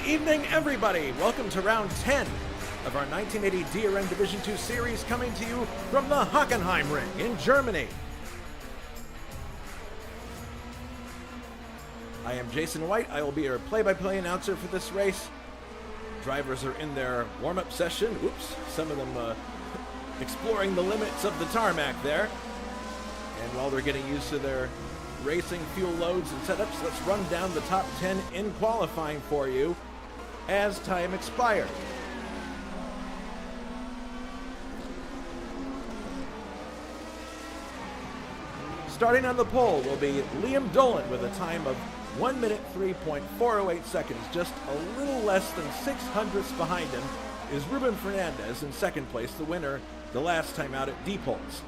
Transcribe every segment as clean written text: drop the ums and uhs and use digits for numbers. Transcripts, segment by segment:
evening, everybody. Welcome to round 10 of our 1980 DRM Division 2 series, coming to you from the Hockenheim Ring in Germany. I am Jason White. I will be your play-by-play announcer for this race. Drivers are in their warm-up session. Oops, some of them exploring the limits of the tarmac there. And while they're getting used to their racing fuel loads and setups, let's run down the top 10 in qualifying for you as time expired. Starting on the pole will be Liam Dolan with a time of 1 minute 3.408 seconds. Just a little less than 600ths behind him is Ruben Fernandez in second place, the winner the last time out at Diepholz.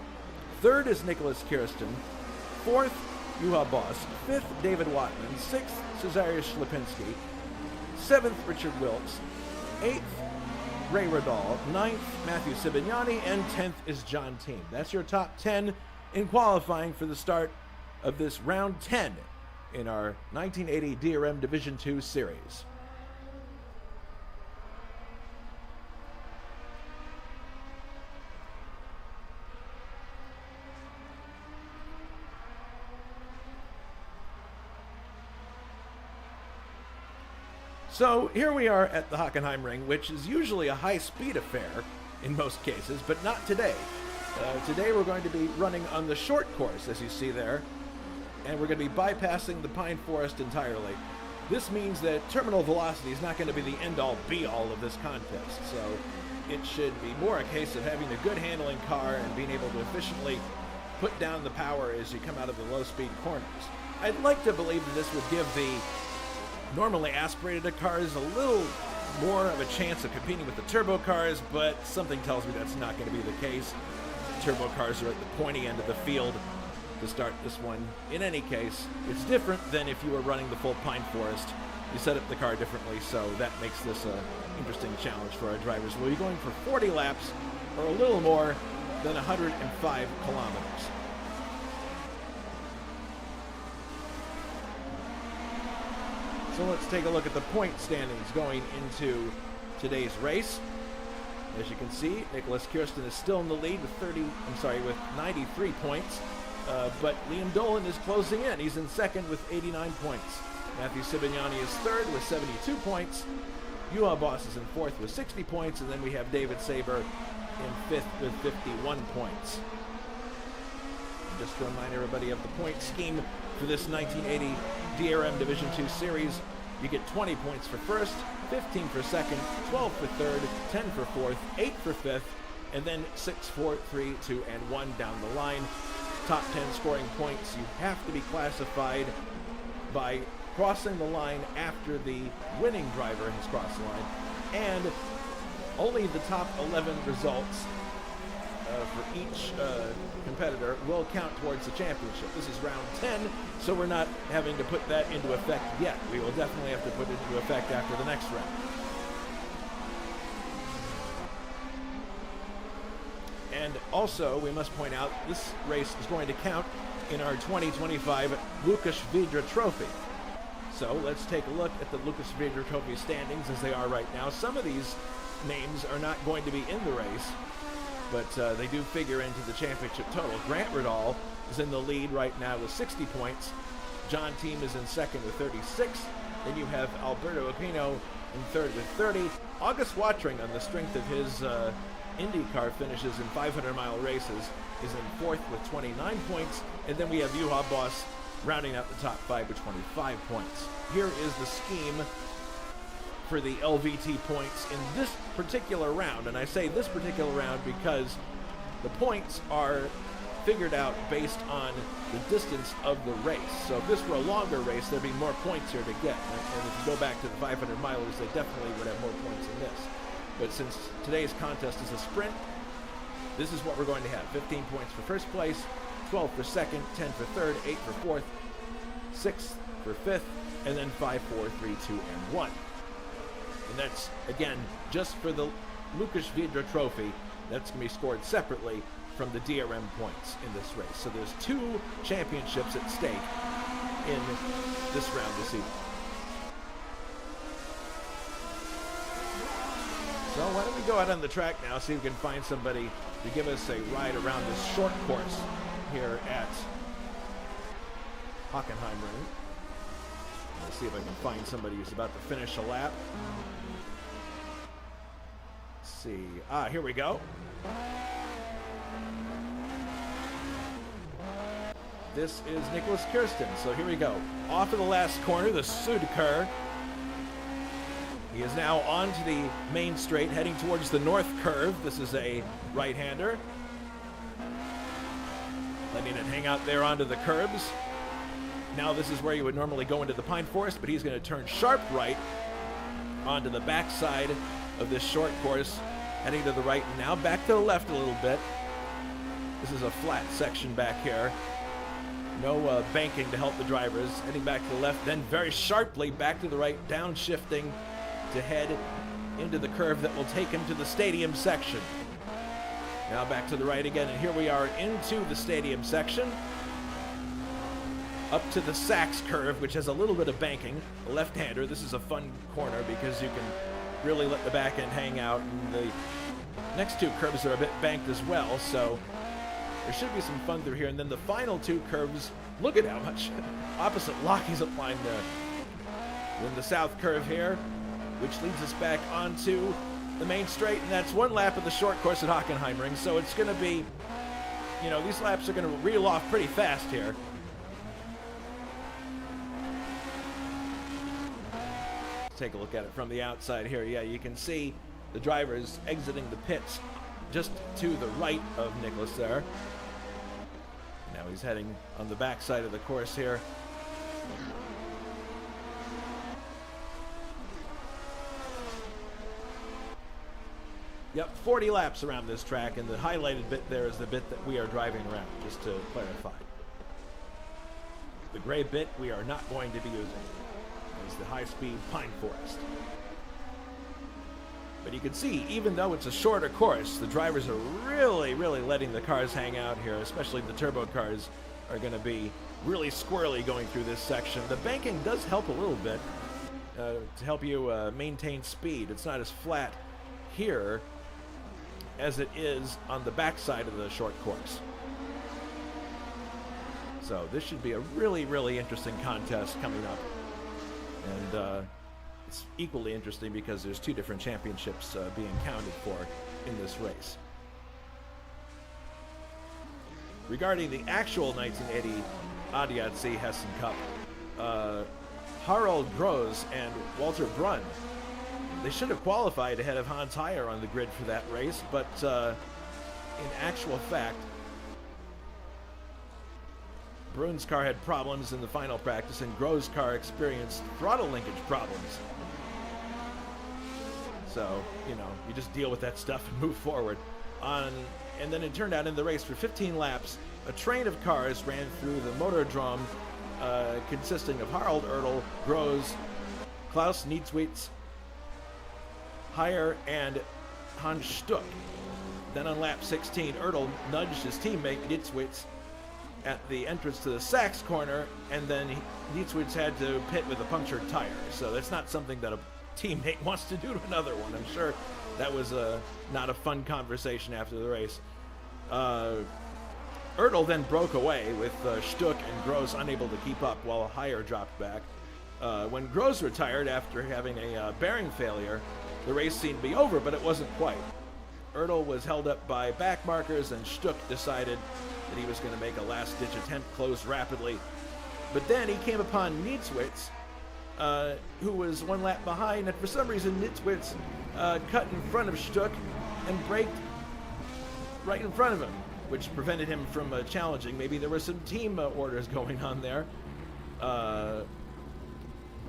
Third is Nicholas Kirsten. Fourth, Juha Boss. Fifth, David Watman. Sixth, Cesarius Schlipinski. Seventh, Richard Wilkes. Eighth, Ray Radal. Ninth, Matthew Sibignani. And 10th is John Team. That's your top 10 in qualifying for the start of this round 10 in our 1980 DRM Division 2 series. So here we are at the Hockenheim Ring, which is usually a high-speed affair in most cases, but not today. Today we're going to be running on the short course, as you see there, and we're going to be bypassing the pine forest entirely. This means that terminal velocity is not going to be the end-all, be-all of this contest, so it should be more a case of having a good handling car and being able to efficiently put down the power as you come out of the low-speed corners. I'd like to believe that this would give the normally aspirated cars a little more of a chance of competing with the turbo cars, but something tells me that's not going to be the case. Turbo cars are at the pointy end of the field to start this one. In any case, it's different than if you were running the full pine forest. You set up the car differently, so that makes this an interesting challenge for our drivers. We'll be going for 40 laps, or a little more than 105 kilometers. So let's take a look at the point standings going into today's race. As you can see, Nicholas Kirsten is still in the lead with 93 points, but Liam Dolan is closing in. He's in second with 89 points. Matthew Sibignani is third with 72 points. Juha Boss is in fourth with 60 points, and then we have David Saber in fifth with 51 points. And just to remind everybody of the point scheme for this 1980 DRM Division 2 series, you get 20 points for first, 15 for second, 12 for third, 10 for fourth, 8 for fifth, and then 6, 4, 3, 2, and 1 down the line. Top 10 scoring points, you have to be classified by crossing the line after the winning driver has crossed the line, and only the top 11 results for each competitor will count towards the championship. This is round 10, so we're not having to put that into effect yet. We will definitely have to put it into effect after the next round. And also, we must point out, this race is going to count in our 2025 Lukáš Vydra Trophy. So let's take a look at the Lukáš Vydra Trophy standings as they are right now. Some of these names are not going to be in the race, but they do figure into the championship total. Grant Radal is in the lead right now with 60 points. John Team is in second with 36. Then you have Alberto Aquino in third with 30. August Watring, on the strength of his IndyCar finishes in 500-mile races, is in fourth with 29 points. And then we have Juha Boss rounding out the top 5 with 25 points. Here is the scheme for the LVT points in this particular round, and I say this particular round because the points are figured out based on the distance of the race. So if this were a longer race, there'd be more points here to get, and if you go back to the 500 milers, they definitely would have more points than this. But since today's contest is a sprint, this is what we're going to have. 15 points for first place, 12 for second, 10 for third, 8 for fourth, 6 for fifth, and then 5, 4, 3, 2, and 1. And that's, again, just for the Lukáš Vydra Trophy. That's going to be scored separately from the DRM points in this race. So there's 2 championships at stake in this round this evening. So why don't we go out on the track now, see if we can find somebody to give us a ride around this short course here at Hockenheimring. Let's see if I can find somebody who's about to finish a lap. Let's see. Here we go. This is Nicholas Kirsten. So here we go. Off of the last corner, the Südkurve. He is now onto the main straight, heading towards the north curve. This is a right-hander. Letting it hang out there onto the curbs. Now this is where you would normally go into the pine forest, but he's going to turn sharp right onto the backside of this short course, heading to the right, and now back to the left a little bit. This is a flat section back here. No banking to help the drivers. Heading back to the left, then very sharply back to the right, downshifting to head into the curve that will take him to the stadium section. Now back to the right again, and here we are into the stadium section. Up to the Sachs curve, which has a little bit of banking. A left-hander. This is a fun corner because you can really let the back end hang out, and the next two curves are a bit banked as well, so there should be some fun through here. And then the final two curves, look at how much opposite lock he's applying there. Then the south curve here, which leads us back onto the main straight, and that's one lap of the short course at Hockenheimring. So it's going to be, these laps are going to reel off pretty fast here. Let's take a look at it from the outside here. Yeah, you can see the drivers exiting the pits just to the right of Nicholas there. Now he's heading on the backside of the course here. Yep, 40 laps around this track, and the highlighted bit there is the bit that we are driving around, just to clarify. The gray bit we are not going to be using is the high-speed pine forest. But you can see, even though it's a shorter course, the drivers are really, really letting the cars hang out here, especially the turbo cars are going to be really squirrely going through this section. The banking does help a little bit to help you maintain speed. It's not as flat here as it is on the backside of the short course. So this should be a really, really interesting contest coming up. And it's equally interesting because there's two different championships being counted for in this race. Regarding the actual 1980 ADAC-Hessen-Cup, Harald Groß and Walter Brunn, they should have qualified ahead of Hans Heyer on the grid for that race, but in actual fact, Brunn's car had problems in the final practice, and Groß's car experienced throttle linkage problems. So, you just deal with that stuff and move forward. And then it turned out in the race for 15 laps, a train of cars ran through the Motordrome consisting of Harald Ertl, Groß, Klaus Niedzwietz, Heyer, and Hans Stuck. Then on lap 16, Ertl nudged his teammate Niedzwietz at the entrance to the Sachs corner, and then Niedzwietz had to pit with a punctured tire. So that's not something that a teammate wants to do to another one. I'm sure that was not a fun conversation after the race. Ertl then broke away with Stuck and Groß unable to keep up while Heyer dropped back. When Groß retired after having a bearing failure, the race seemed to be over, but it wasn't quite. Ertl was held up by back markers, and Stuck decided that he was going to make a last-ditch attempt, close rapidly. But then he came upon Niedzwietz, who was one lap behind, and for some reason Niedzwietz cut in front of Stuck and braked right in front of him, which prevented him from challenging. Maybe there were some team orders going on there,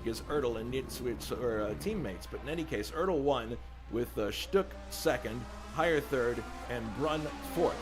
because Ertl and Niedzwietz are teammates. But in any case, Ertl won with Stuck second, Heyer third, and Brunn fourth.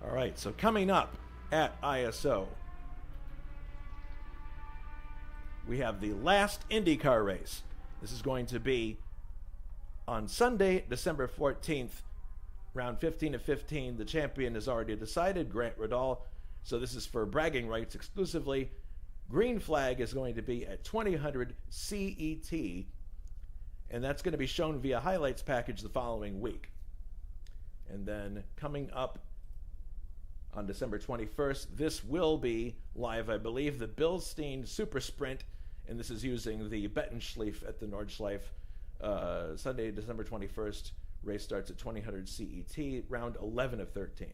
All right, so coming up at ISO, we have the last IndyCar race. This is going to be on Sunday, December 14th, round 15 of 15. The champion is already decided, Grant Riddall. So this is for bragging rights exclusively. Green flag is going to be at 2000 CET, and that's going to be shown via highlights package the following week. And then coming up on December 21st, this will be live, I believe, the Bilstein Super Sprint, and this is using the Bettenschleife at the Nordschleife. Sunday, December 21st, race starts at 2000 CET, round 11 of 13.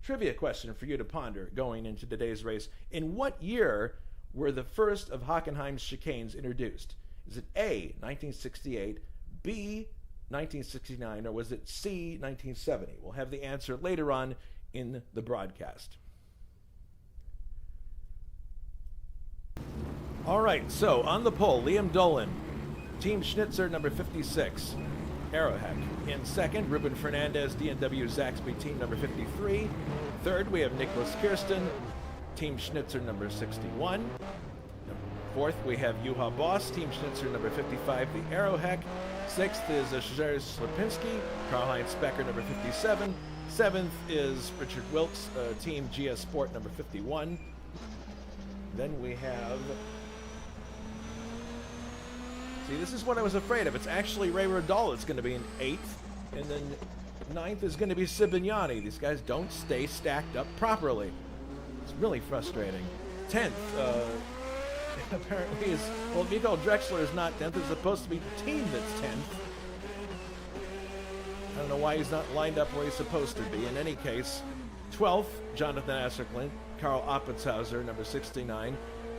Trivia question for you to ponder going into today's race. In what year were the first of Hockenheim's chicanes introduced? Is it A, 1968, B, 1969, or was it C, 1970? We'll have the answer later on in the broadcast. All right, so on the pole, Liam Dolan, Team Schnitzer, number 56, Arrowheck. In second, Ruben Fernandez, D&W Zaxby, team number 53. Third, we have Nicholas Kirsten, Team Schnitzer, number 61. Fourth, we have Juha Boss, Team Schnitzer, number 55, the Arrowheck. Sixth is Jerzy Slipinski, Karl-Heinz Becker, number 57. Seventh is Richard Wilkes, Team GS Sport, number 51. Then we have... See, this is what I was afraid of. It's actually Ray Riddall that's going to be in 8th, and then 9th is going to be Sibignani. These guys don't stay stacked up properly. It's really frustrating. 10th, apparently is, well, Mikael Drexler is not 10th. It's supposed to be the team that's 10th. I don't know why he's not lined up where he's supposed to be. In any case, 12th, Jonathan Asserklin, Karl Oppenshauser, number 69,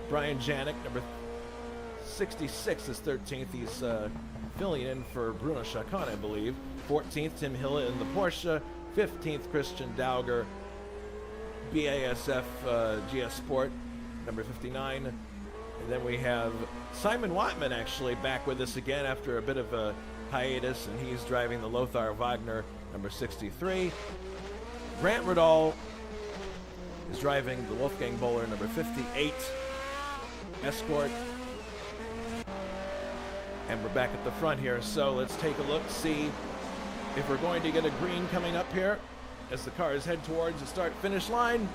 Brian Janik, number 66 is 13th. He's filling in for Bruno Chacon, I believe. 14th, Tim Hille in the Porsche. 15th, Christian Dauger, BASF GS Sport, number 59. And then we have Simon Wattman actually back with us again after a bit of a hiatus, and he's driving the Lothar Wagner, number 63. Grant Riddall is driving the Wolfgang Bowler, number 58, Escort. And we're back at the front here, so let's take a look, see if we're going to get a green coming up here as the cars head towards the start-finish line.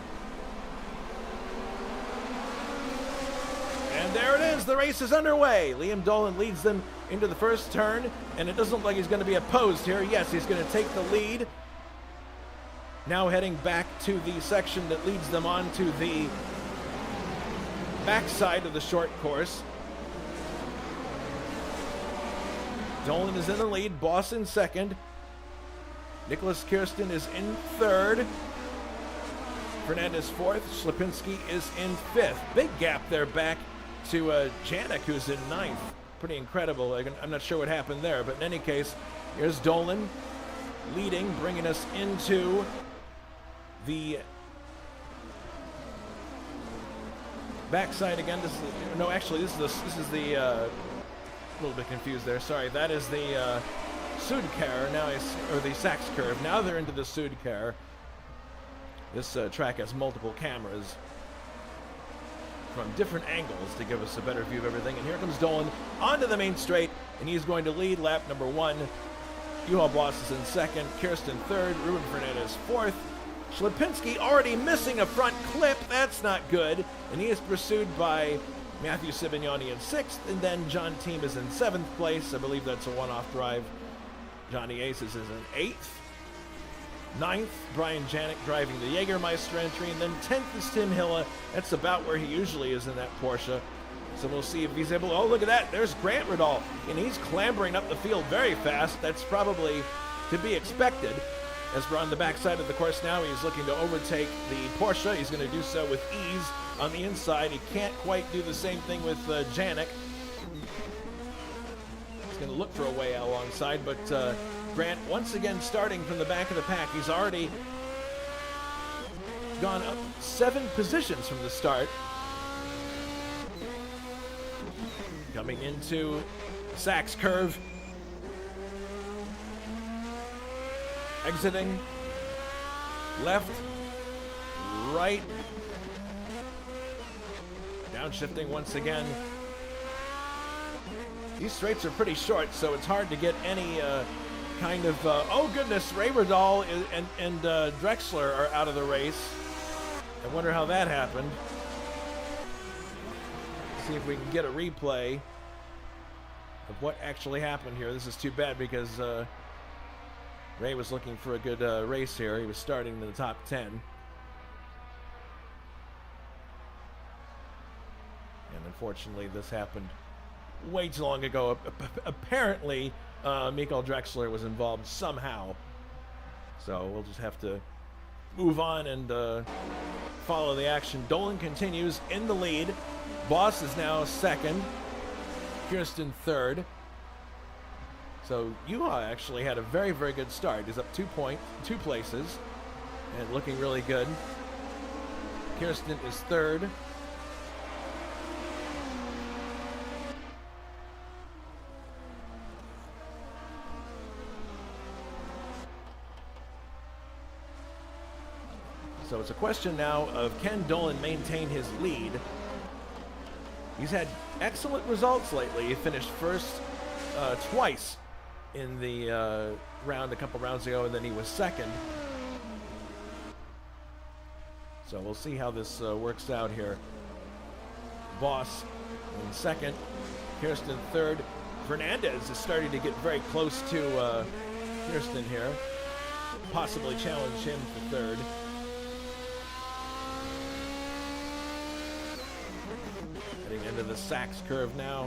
And there it is, the race is underway. Liam Dolan leads them into the first turn, and it doesn't look like he's going to be opposed here. Yes, he's going to take the lead. Now heading back to the section that leads them on to the backside of the short course. Dolan is in the lead, Boss in second. Nicholas Kirsten is in third. Fernandez fourth. Slipinski is in fifth. Big gap there back to Janik, who's in ninth. Pretty incredible. I'm not sure what happened there, but in any case, here's Dolan leading, bringing us into the backside again. This is the a little bit confused there. Sorry, that is the Sudcar now, or the Sachs curve. Now they're into the Sudcar. This track has multiple cameras from different angles to give us a better view of everything. And here comes Dolan onto the main straight, and he's going to lead lap number 1. Juha Boss is in second, Kirsten third, Ruben Fernandez fourth. Slipinski already missing a front clip. That's not good. And he is pursued by Matthew Sibignani in sixth, and then John Team is in seventh place. I believe that's a one-off drive. Johnny Aces is in eighth. Ninth, Brian Janik driving the Jägermeister entry, and then 10th is Tim Hille. That's about where he usually is in that Porsche. So we'll see if he's able to, oh, look at that, there's Grant Riddall, and he's clambering up the field very fast. That's probably to be expected. As we're on the backside of the course now, he's looking to overtake the Porsche. He's going to do so with ease on the inside. He can't quite do the same thing with Janik. He's going to look for a way out alongside, but Grant once again starting from the back of the pack. He's already gone up 7 positions from the start. Coming into Sachs curve. Exiting left, right. Downshifting once again. These straights are pretty short, so it's hard to get any kind of... oh, goodness, Rayberdahl and Drexler are out of the race. I wonder how that happened. See if we can get a replay of what actually happened here. This is too bad because Ray was looking for a good race here. He was starting in the top 10. And unfortunately, this happened way too long ago. Apparently, Michael Drexler was involved somehow. So we'll just have to move on and follow the action. Dolan continues in the lead. Boss is now second. Kirsten third. So Yuha actually had a very, very good start. He's up 2 places and looking really good. Kirsten is third. So it's a question now of can Dolan maintain his lead? He's had excellent results lately. He finished first twice in the round a couple rounds ago, and then he was second. So we'll see how this works out here. Boss in second, Kirsten third. Fernandez is starting to get very close to Kirsten here. Possibly challenge him for third. Heading into the Sachs curve now.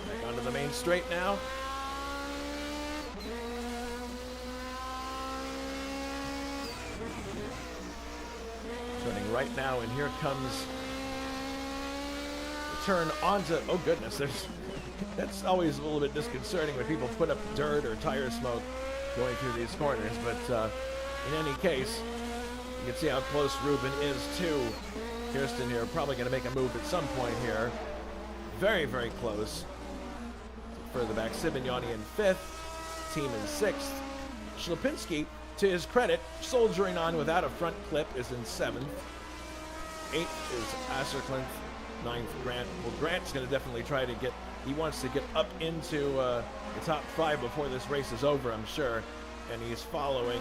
Back onto the main straight now. Turning right now, and here comes the turn onto, oh goodness, that's always a little bit disconcerting when people put up dirt or tire smoke going through these corners, but in any case, you can see how close Ruben is to Kirsten here. Probably going to make a move at some point here. Very, very close. Further back, Sibignani in fifth, team in sixth. Schlapinski, to his credit, soldiering on without a front clip, is in seventh. Eighth is Asserclinth. Ninth, Grant. Well, Grant's going to definitely try to get, he wants to get up into the top five before this race is over, I'm sure. And he's following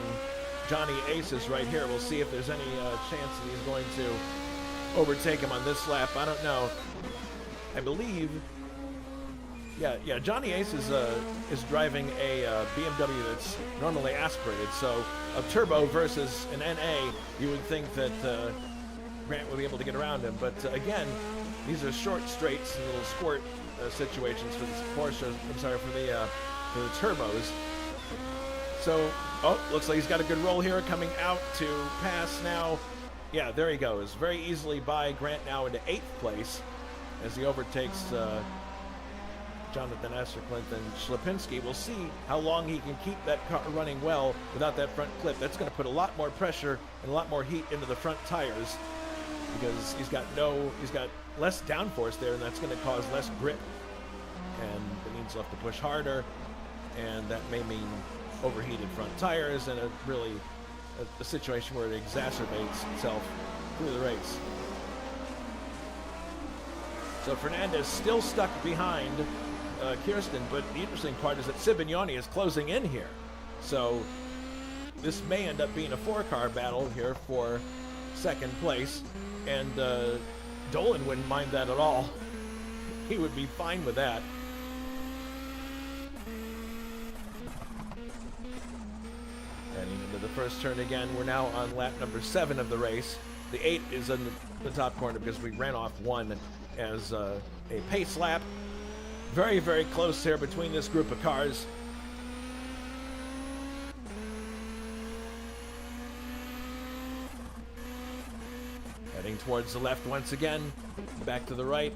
Johnny Aces right here. We'll see if there's any chance that he's going to overtake him on this lap. I don't know. I believe, yeah, Johnny Ace is driving a BMW that's normally aspirated. So a turbo versus an NA, you would think that Grant would be able to get around him. But again, these are short straights and little sport situations for the Porsche. I'm sorry, for the turbos. So, oh, looks like he's got a good roll here, coming out to pass now. Yeah, there he goes. Very easily by Grant now into 8th place as he overtakes Jonathan Asserclinth and Schlapinski. We'll see how long he can keep that car running well without that front clip. That's going to put a lot more pressure and a lot more heat into the front tires because he's got less downforce there, and that's going to cause less grip. And it means he'll have to push harder, and that may mean overheated front tires and a situation where it exacerbates itself through the race. So Fernandez still stuck behind Kirsten, but the interesting part is that Sibignani is closing in here. So this may end up being a 4-car battle here for second place, and Dolan wouldn't mind that at all. He would be fine with that. Heading into the first turn again. We're now on lap number 7 of the race. The 8 is in the top corner because we ran off 1 as a pace lap. Very, very close here between this group of cars. Heading towards the left once again. Back to the right.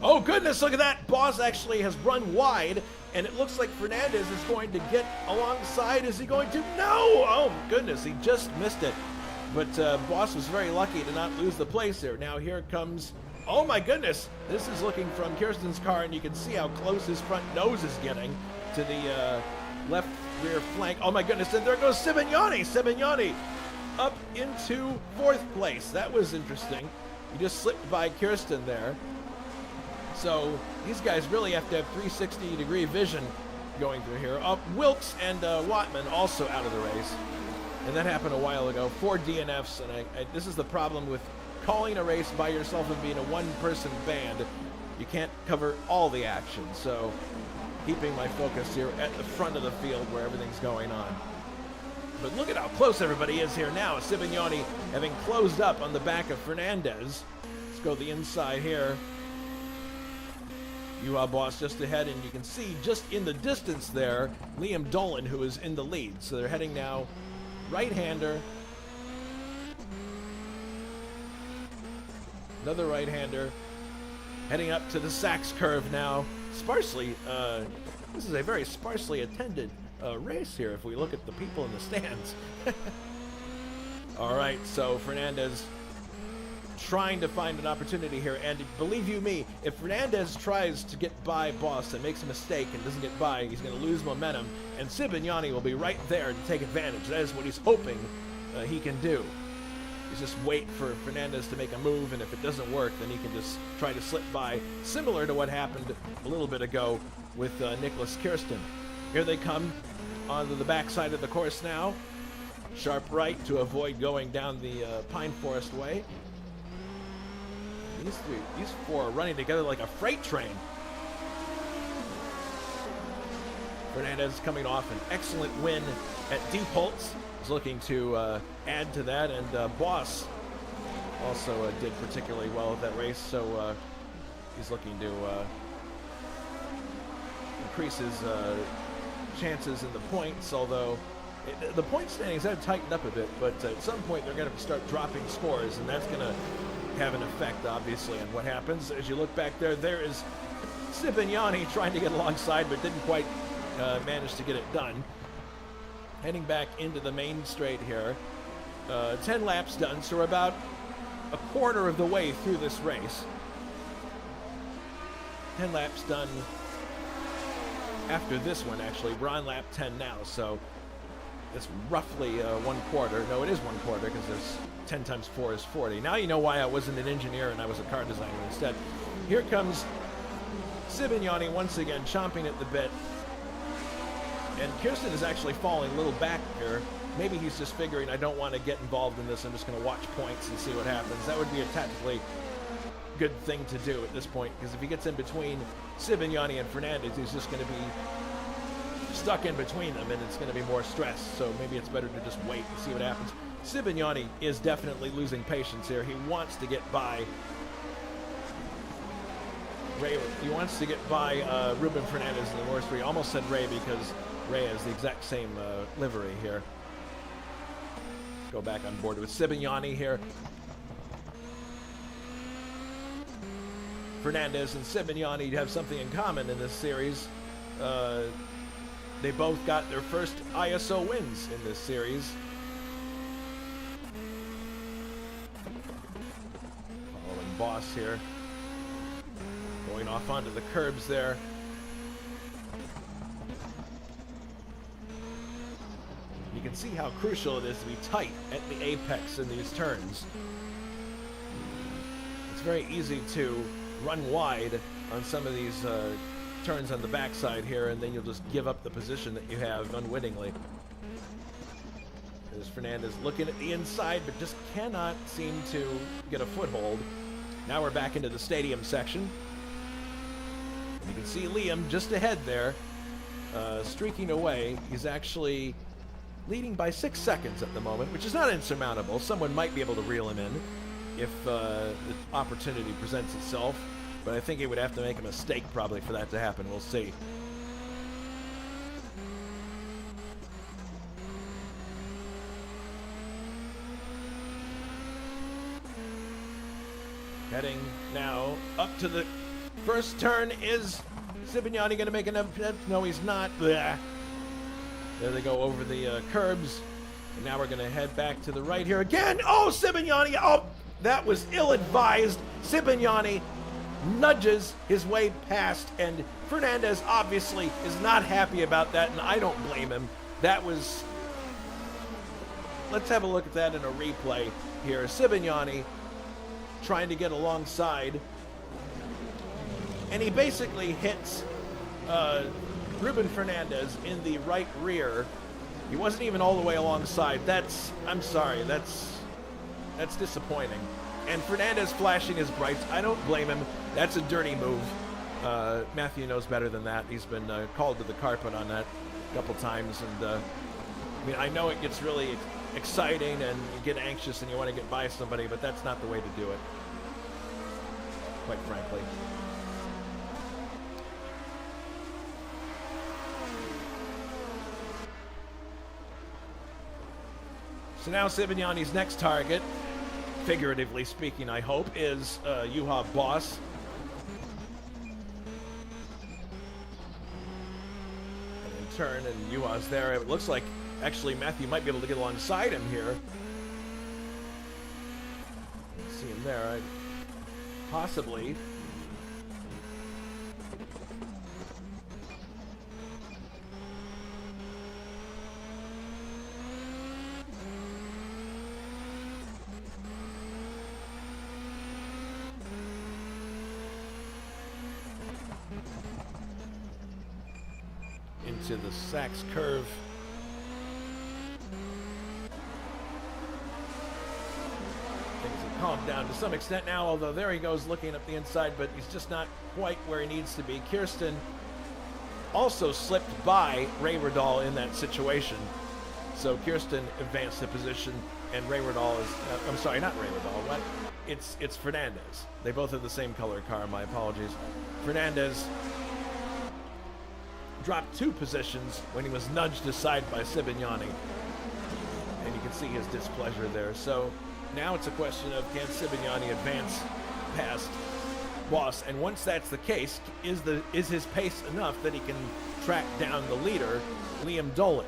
Oh goodness, look at that. Boss actually has run wide, and it looks like Fernandez is going to get alongside. Is he going to? No! Oh goodness, he just missed it. But Boss was very lucky to not lose the place there. Now here comes, oh my goodness, this is looking from Kirsten's car, and you can see how close his front nose is getting to the left rear flank. Oh my goodness, and there goes Sibignani. Sibignani up into 4th place. That was interesting. He just slipped by Kirsten there. So these guys really have to have 360-degree vision going through here. Wilkes and Wattman also out of the race. And that happened a while ago. 4 DNFs, and this is the problem with calling a race by yourself and being a one-person band. You can't cover all the action, so keeping my focus here at the front of the field where everything's going on. But look at how close everybody is here now. Sibignani having closed up on the back of Fernandez. Let's go the inside here. Boss just ahead, and you can see just in the distance there, Liam Dolan, who is in the lead. So they're heading now right-hander. Another right-hander. Heading up to the Sachs curve now. Sparsely, this is a very sparsely attended race here if we look at the people in the stands. All right, so Fernandez trying to find an opportunity here, and believe you me, if Fernandez tries to get by Boss and makes a mistake and doesn't get by, he's going to lose momentum, and Sibignani will be right there to take advantage. That is what he's hoping he can do. He's just wait for Fernandez to make a move, and if it doesn't work, then he can just try to slip by, similar to what happened a little bit ago with Nicholas Kirsten. Here they come onto the backside of the course now. Sharp right to avoid going down the Pine Forest way. These 4 are running together like a freight train. Fernandez coming off an excellent win at Diepholz. Is looking to add to that, and Boss also did particularly well at that race, so he's looking to increase his chances in the points, although the point standings have tightened up a bit, but at some point they're going to start dropping scores, and that's going to have an effect, obviously, on what happens. As you look back there, there is Sibignani trying to get alongside, but didn't quite manage to get it done. Heading back into the main straight here. 10 laps done, so we're about a quarter of the way through this race. 10 laps done after this one, actually. We're on lap 10 now, so it's roughly 1/4. No, it is 1/4 because there's 10 times 4 is 40. Now you know why I wasn't an engineer and I was a car designer instead. Here comes Sibignani once again, chomping at the bit. And Kirsten is actually falling a little back here. Maybe he's just figuring, I don't want to get involved in this. I'm just going to watch points and see what happens. That would be a tactically good thing to do at this point, because if he gets in between Sibignani and Fernandez, he's just going to be stuck in between them, and it's going to be more stress. So maybe it's better to just wait and see what happens. Sibignani is definitely losing patience here. He wants to get by Ray. He wants to get by Ruben Fernandez in the North 3. Almost said Ray because Ray has the exact same livery here. Go back on board with Sibignani here. Fernandez and Sibignani have something in common in this series. They both got their first ISO wins in this series. Following Boss here. Going off onto the curbs there. You can see how crucial it is to be tight at the apex in these turns. It's very easy to run wide on some of these turns on the backside here, and then you'll just give up the position that you have unwittingly. There's Fernandez looking at the inside, but just cannot seem to get a foothold. Now we're back into the stadium section. You can see Liam just ahead there, streaking away. He's actually leading by 6 seconds at the moment, which is not insurmountable. Someone might be able to reel him in if the opportunity presents itself, but I think he would have to make a mistake probably for that to happen. We'll see. Heading now up to the First turn, is Sibignani going to make enough? No, he's not. Blah. There they go over the curbs. And now we're going to head back to the right here again. Oh, Sibignani. Oh, that was ill-advised. Sibignani nudges his way past, and Fernandez obviously is not happy about that, and I don't blame him. That was... Let's have a look at that in a replay here. Sibignani trying to get alongside, and he basically hits Ruben Fernandez in the right rear. He wasn't even all the way alongside. I'm sorry, that's disappointing. And Fernandez flashing his brights, I don't blame him. That's a dirty move. Matthew knows better than that. He's been called to the carpet on that a couple times. And I mean, I know it gets really exciting and you get anxious and you want to get by somebody, but that's not the way to do it, quite frankly. So now Sibignani's next target, figuratively speaking, I hope, is Juha Boss. And in turn, and Juha's there. It looks like actually Matthew might be able to get alongside him here. See him there, possibly. Into the Sachs curve. Things have calmed down to some extent now, although there he goes looking up the inside, but he's just not quite where he needs to be. Kirsten also slipped by Ray Riddall in that situation. So Kirsten advanced the position, and Ray Riddall is, I'm sorry, not Ray Riddall, what? It's Fernandez. They both have the same color car, my apologies. Fernandez dropped 2 positions when he was nudged aside by Sibignani. And you can see his displeasure there. So now it's a question of, can Sibignani advance past Boss? And once that's the case, is his pace enough that he can track down the leader, Liam Dolan,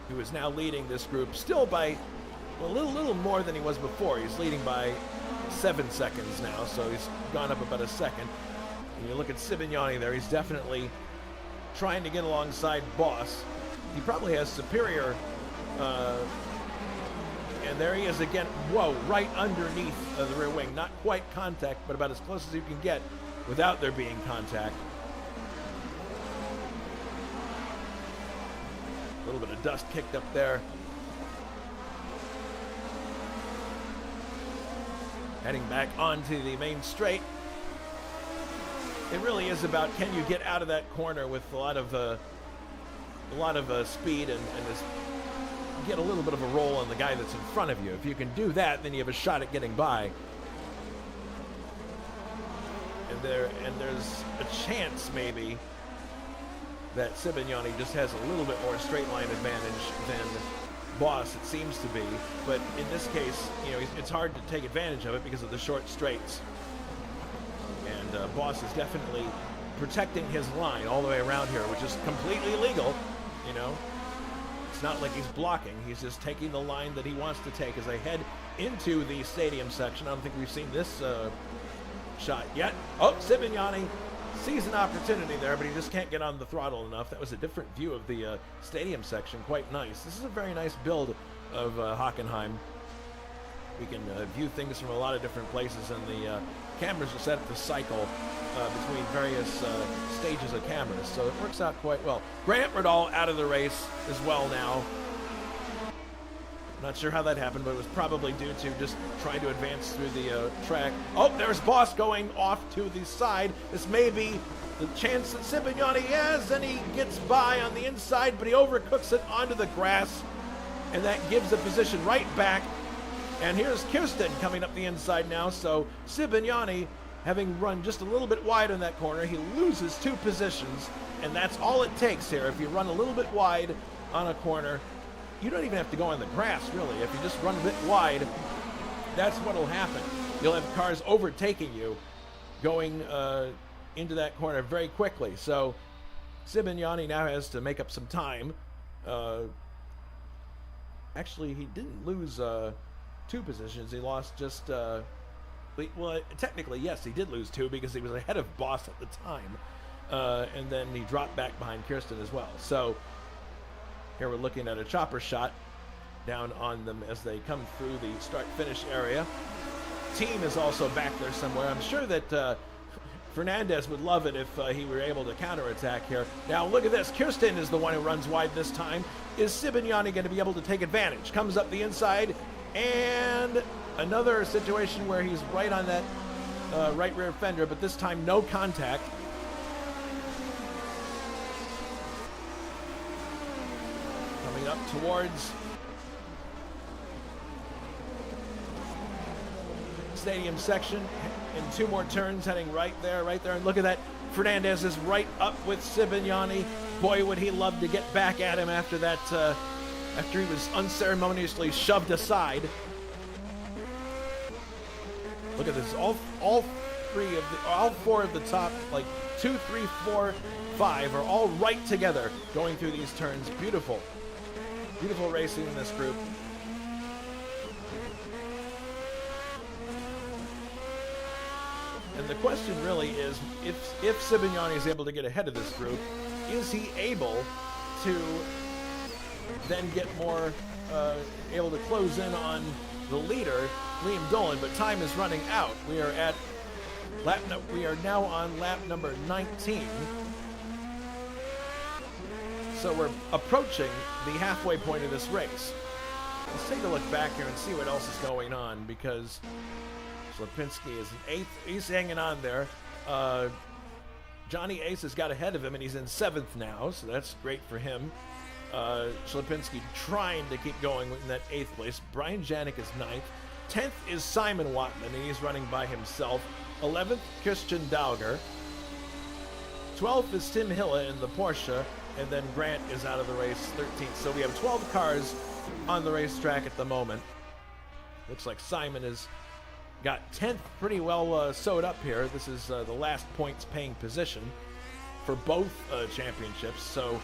who is now leading this group still by a little more than he was before. He's leading by 7 seconds now, so he's gone up about a second. And you look at Sibignani there, he's definitely trying to get alongside Boss. He probably has superior, and there he is again. Whoa, right underneath the rear wing. Not quite contact, but about as close as you can get without there being contact. A little bit of dust kicked up there. Heading back onto the main straight. It really is about, can you get out of that corner with a lot of speed and just get a little bit of a roll on the guy that's in front of you. If you can do that, then you have a shot at getting by. And there's a chance maybe that Sibignani just has a little bit more straight line advantage than Boss, it seems to be. But in this case, you know, it's hard to take advantage of it because of the short straights. And Boss is definitely protecting his line all the way around here, which is completely legal, you know. It's not like he's blocking. He's just taking the line that he wants to take as they head into the stadium section. I don't think we've seen this shot yet. Oh, Sibignani sees an opportunity there, but he just can't get on the throttle enough. That was a different view of the stadium section. Quite nice. This is a very nice build of Hockenheim. We can view things from a lot of different places, and the cameras are set up to cycle between various stages of cameras, so it works out quite well. Grant Riddall out of the race as well now. Not sure how that happened, but it was probably due to just trying to advance through the track. Oh, there's Boss going off to the side. This may be the chance that Sibignani has, and he gets by on the inside, but he overcooks it onto the grass, and that gives the position right back. And here's Kirsten coming up the inside now, so Sibignani, having run just a little bit wide in that corner, he loses 2 positions, and that's all it takes here. If you run a little bit wide on a corner, you don't even have to go on the grass, really. If you just run a bit wide, that's what will happen. You'll have cars overtaking you going into that corner very quickly. So Sibignani now has to make up some time. Actually, he didn't lose 2 positions. He lost just, well, technically, yes, he did lose 2 because he was ahead of Boss at the time. And then he dropped back behind Kirsten as well. So here we're looking at a chopper shot down on them as they come through the start-finish area. Team is also back there somewhere. I'm sure that Fernandez would love it if he were able to counterattack here. Now look at this. Kirsten is the one who runs wide this time. Is Sibignani going to be able to take advantage? Comes up the inside, and another situation where he's right on that right rear fender, but this time no contact. Coming up towards stadium section in 2 more turns, heading right there, and look at that. Fernandez is right up with Sibignani. Boy, would he love to get back at him after that, after he was unceremoniously shoved aside. Look at this, all 4 of the top, like 2, 3, 4, 5 are all right together going through these turns. Beautiful racing in this group. And the question really is, if Sibignani is able to get ahead of this group, is he able to then get more, able to close in on the leader, Liam Dolan? But time is running out. We are now on lap number 19. So we're approaching the halfway point of this race. Let's take a look back here and see what else is going on, because Slipinski is in 8th. He's hanging on there. Johnny Ace has got ahead of him, and he's in 7th now, so that's great for him. Slipinski trying to keep going in that 8th place. Brian Janik is 9th. 10th is Simon Watman, and he's running by himself. 11th, Christian Dauger. 12th is Tim Hilla in the Porsche, and then Grant is out of the race, 13th. So we have 12 cars on the racetrack at the moment. Looks like Simon has got 10th pretty well sewed up here. This is the last points paying position for both championships, so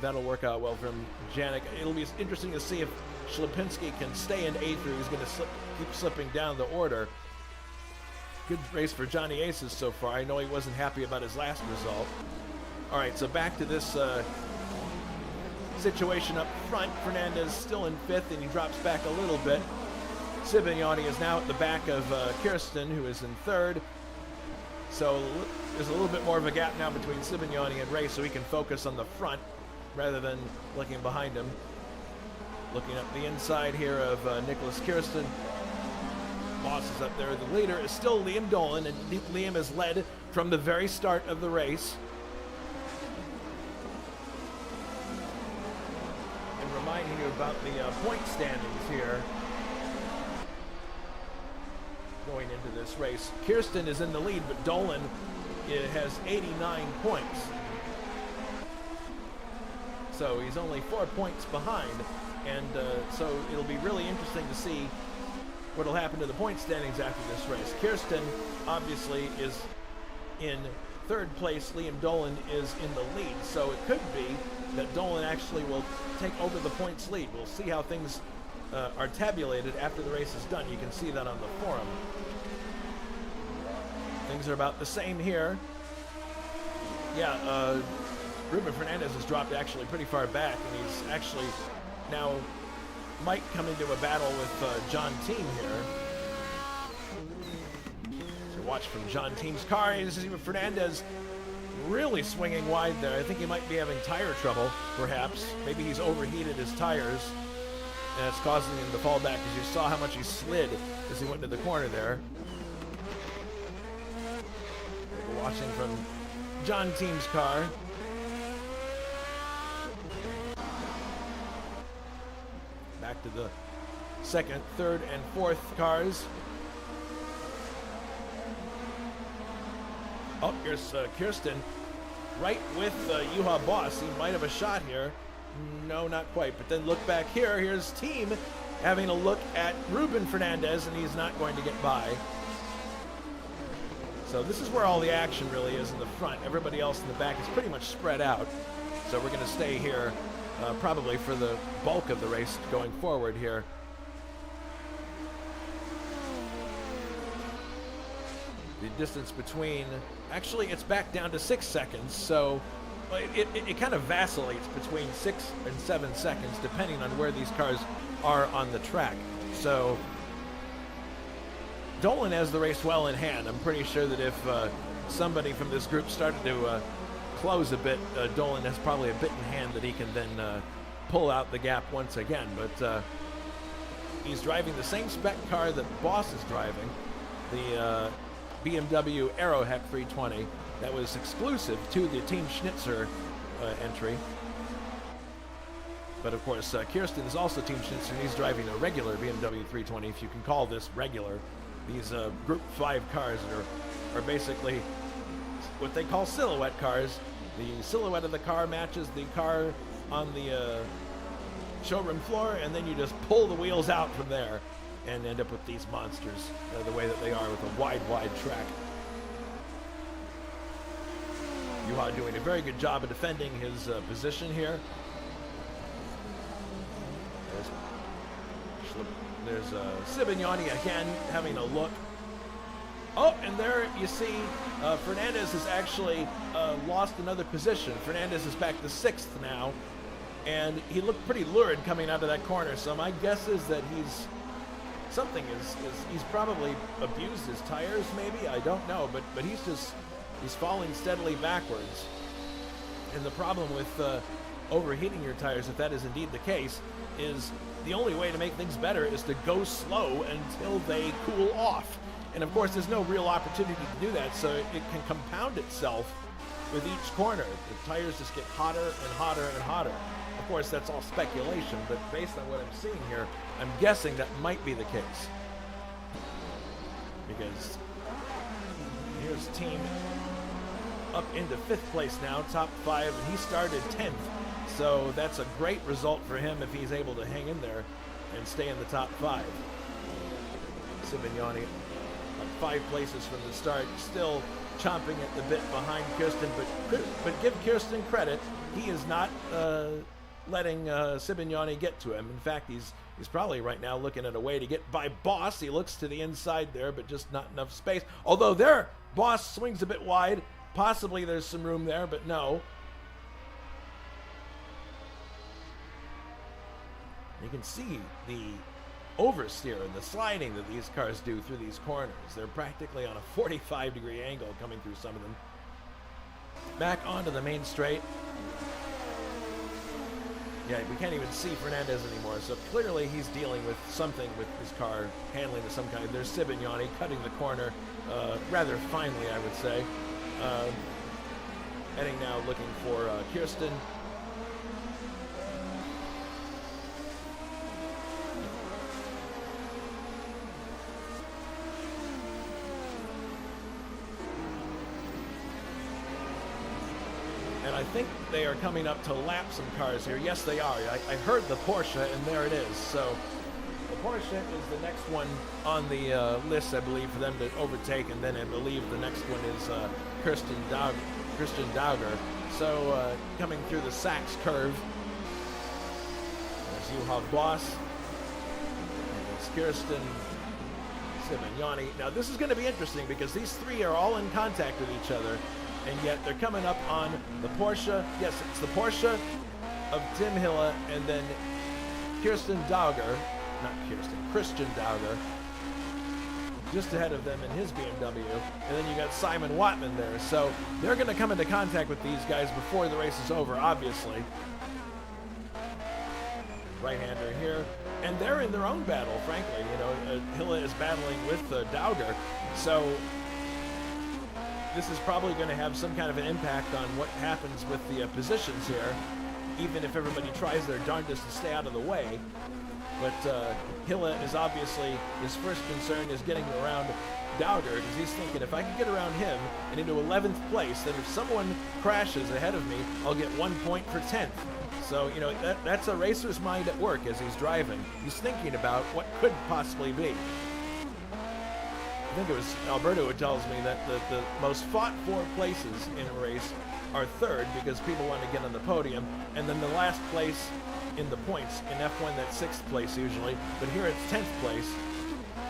that'll work out well for him. Janik, it'll be interesting to see if Slipinski can stay in 8th, or he's going to keep slipping down the order. Good race for Johnny Aces so far. I know he wasn't happy about his last result. All right, so back to this situation up front. Fernandez still in 5th, and he drops back a little bit. Sibignani is now at the back of Kirsten, who is in 3rd. So there's a little bit more of a gap now between Sibignani and Ray, so he can focus on the front rather than looking behind him. Looking up the inside here of Nicholas Kirsten. Boss is up there. The leader is still Liam Dolan, and Liam has led from the very start of the race. And reminding you about the point standings here going into this race. Kirsten is in the lead, but Dolan has 89 points. So he's only 4 points behind, and so it'll be really interesting to see what will happen to the point standings after this race. Kirsten obviously is in 3rd place. Liam Dolan is in the lead, so it could be that Dolan actually will take over the points lead. We'll see how things are tabulated after the race is done. You can see that on the forum. Things are about the same here. Yeah, Ruben Fernandez has dropped actually pretty far back, and he's actually now might come into a battle with John Team here. So watch from John Team's car. You see Fernandez really swinging wide there. I think he might be having tire trouble, perhaps. Maybe he's overheated his tires, and it's causing him to fall back, because you saw how much he slid as he went into the corner there. We're watching from John Team's car. Back to the 2nd, 3rd, and 4th cars. Oh, here's Kirsten right with Juha Boss. He might have a shot here. No, not quite. But then look back here. Here's Team having a look at Ruben Fernandez, and he's not going to get by. So this is where all the action really is in the front. Everybody else in the back is pretty much spread out. So we're going to stay here probably for the bulk of the race going forward here. The distance between, actually it's back down to 6 seconds, so it kind of vacillates between 6 and 7 seconds depending on where these cars are on the track. So Dolan has the race well in hand. I'm pretty sure that if somebody from this group started to close a bit, Dolan has probably a bit in hand that he can then pull out the gap once again. But he's driving the same spec car that Boss is driving, the BMW Aerohec 320 that was exclusive to the Team Schnitzer entry. But of course, Kirsten is also Team Schnitzer, and he's driving a regular BMW 320, if you can call this regular. These Group 5 cars are basically what they call silhouette cars. The silhouette of the car matches the car on the showroom floor, and then you just pull the wheels out from there and end up with these monsters the way that they are, with a wide track. Juha doing a very good job of defending his position here. There's Sibignani again having a look. Oh, and there you see Fernandez has actually lost another position. Fernandez is back to 6th now, and he looked pretty lurid coming out of that corner. So my guess is that he's probably abused his tires, maybe, I don't know, but he's falling steadily backwards. And the problem with overheating your tires, if that is indeed the case, is the only way to make things better is to go slow until they cool off. And of course, there's no real opportunity to do that, so it can compound itself with each corner. The tires just get hotter and hotter and hotter. Of course, that's all speculation, but based on what I'm seeing here, I'm guessing that might be the case. Because here's Team up into 5th place now, top 5, and he started 10th. So that's a great result for him if he's able to hang in there and stay in the top 5. Sibignani up 5 places from the start, still chomping at the bit behind Kirsten, but give Kirsten credit, he is not letting Sibignani get to him. In fact, he's probably right now looking at a way to get by Boss. He looks to the inside there, but just not enough space. Although there, Boss swings a bit wide. Possibly there's some room there, but no. You can see the oversteer and the sliding that these cars do through these corners. They're practically on a 45-degree angle coming through some of them. Back onto the main straight. Yeah, we can't even see Fernandez anymore, so clearly he's dealing with something with his car, handling of some kind. There's Sibignani cutting the corner rather finely, I would say. Heading now looking for Kirsten. And I think they are coming up to lap some cars here. Yes, they are. I heard the Porsche, and there it is. So the Porsche is the next one on the list, I believe, for them to overtake. And then I believe the next one is Christian Dauger. So coming through the Sachs curve, there's Juha Boss. And it's Kirsten Sibignani. Now this is going to be interesting because these three are all in contact with each other. And yet they're coming up on the Porsche. Yes, it's the Porsche of Tim Hille, and then Christian Dauger, just ahead of them in his BMW. And then you got Simon Watman there. So they're going to come into contact with these guys before the race is over, obviously. Right-hander here. And they're in their own battle, frankly. You know, Hille is battling with Dauger. So this is probably going to have some kind of an impact on what happens with the positions here, even if everybody tries their darndest to stay out of the way. But Hille is obviously, his first concern is getting around Dauger, because he's thinking, if I can get around him and into 11th place, then if someone crashes ahead of me, I'll get 1 point for 10th. So, you know, that's a racer's mind at work as he's driving. He's thinking about what could possibly be. I think it was Alberto who tells me that the most fought for places in a race are third, because people want to get on the podium, and then the last place in the points. In F1, that's 6th place usually, but here it's 10th place.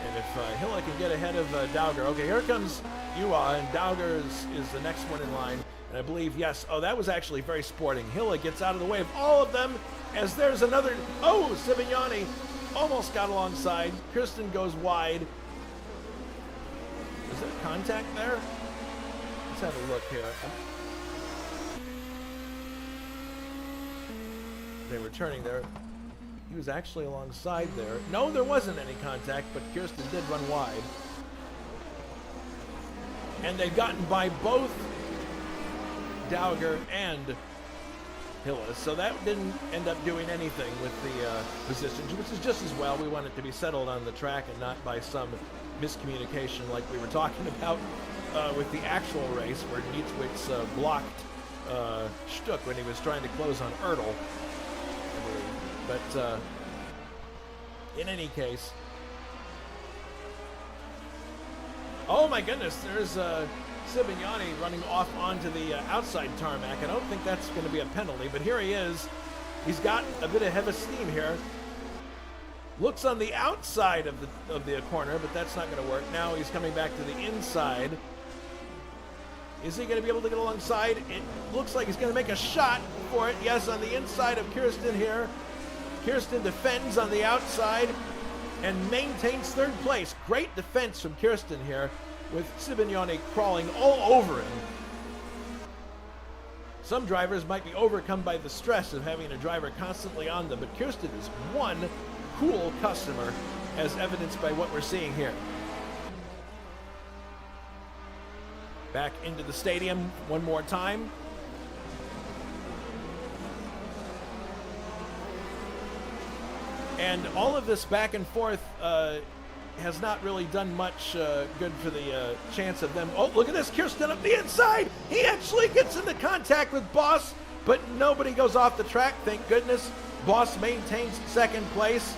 And if Hille can get ahead of Dauger, okay, here comes Yua, and Dauger is the next one in line. And I believe, yes, oh, that was actually very sporting. Hille gets out of the way of all of them, as there's another, oh, Sibignani almost got alongside. Kirsten goes wide. Is there contact there? Let's have a look here. They were turning there. He was actually alongside there. No, there wasn't any contact, but Kirsten did run wide. And they've gotten by both Dauger and Hille, so that didn't end up doing anything with the positions, which is just as well. We want it to be settled on the track and not by some miscommunication like we were talking about with the actual race, where Nietzwitz blocked Stuck when he was trying to close on Ertl. But in any case, oh my goodness, there's Sibignani running off onto the outside tarmac. I don't think that's going to be a penalty, but here he is. He's got a bit of heavy steam here. Looks on the outside of the corner, but that's not going to work. Now he's coming back to the inside. Is he going to be able to get alongside? It looks like he's going to make a shot for it. Yes, on the inside of Kirsten here. Kirsten defends on the outside and maintains third place. Great defense from Kirsten here, with Sibignani crawling all over him. Some drivers might be overcome by the stress of having a driver constantly on them, but Kirsten is one cool customer, as evidenced by what we're seeing here. Back into the stadium one more time. And all of this back and forth has not really done much good for the chance of them. Oh, look at this, Kirsten up the inside. He actually gets into contact with Boss, but nobody goes off the track, thank goodness. Boss maintains second place.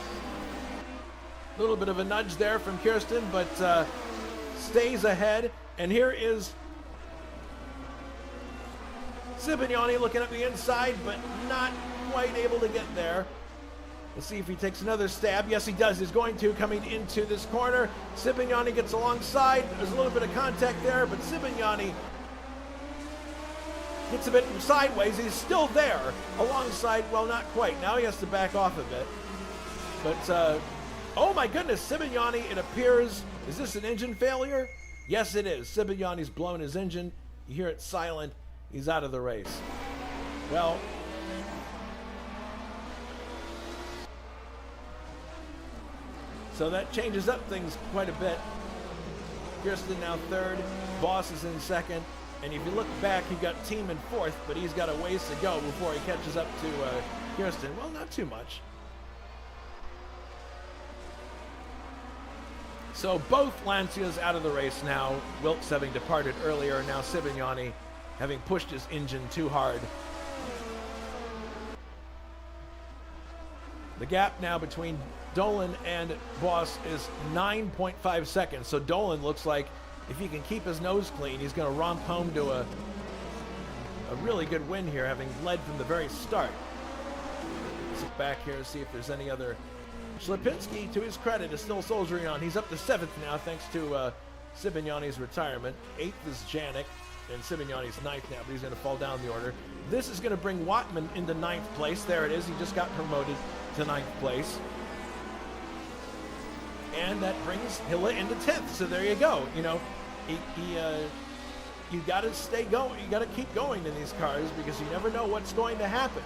A little bit of a nudge there from Kirsten, but stays ahead. And here is Sibignani looking up the inside, but not quite able to get there. Let's see if he takes another stab. Yes, he does. He's going to, coming into this corner. Sibignani gets alongside. There's a little bit of contact there, but Sibignani gets a bit sideways. He's still there alongside. Well, not quite. Now he has to back off a bit. But, oh my goodness, Sibignani, it appears, is this an engine failure? Yes, it is. Sibignani's blown his engine. You hear it silent. He's out of the race. Well, so that changes up things quite a bit. Kirsten now third, Boss is in second, and if you look back, you got Team in fourth, but he's got a ways to go before he catches up to Kirsten. Well, not too much. So both Lancias out of the race now. Wilkes having departed earlier, now Sibignani having pushed his engine too hard. The gap now between Dolan and Boss is 9.5 seconds. So Dolan looks like, if he can keep his nose clean, he's going to romp home to a really good win here, having led from the very start. Let's look back here and see if there's any other. Schlipinski, to his credit, is still soldiering on. He's up to 7th now, thanks to Sibignani's retirement. 8th is Janik, and Sibignani's 9th now, but he's going to fall down the order. This is going to bring Wattman into 9th place. There it is. He just got promoted to 9th place. And that brings Hille into 10th. So there you go. You know, you got to stay going. You got to keep going in these cars, because you never know what's going to happen.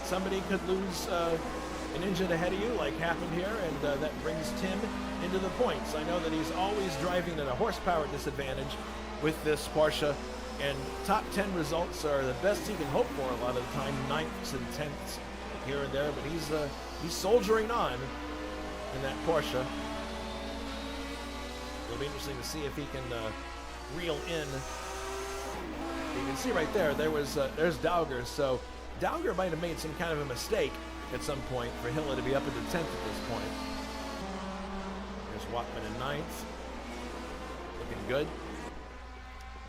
Somebody could lose an engine ahead of you, like happened here, and that brings Tim into the points. I know that he's always driving at a horsepower disadvantage with this Porsche, and top 10 results are the best he can hope for a lot of the time, 9ths and 10ths here and there, but he's soldiering on in that Porsche. It'll be interesting to see if he can reel in. You can see right there, there's Dauger, so Dauger might have made some kind of a mistake at some point for Hille to be up into 10th at this point. There's Wattman in 9th. looking good.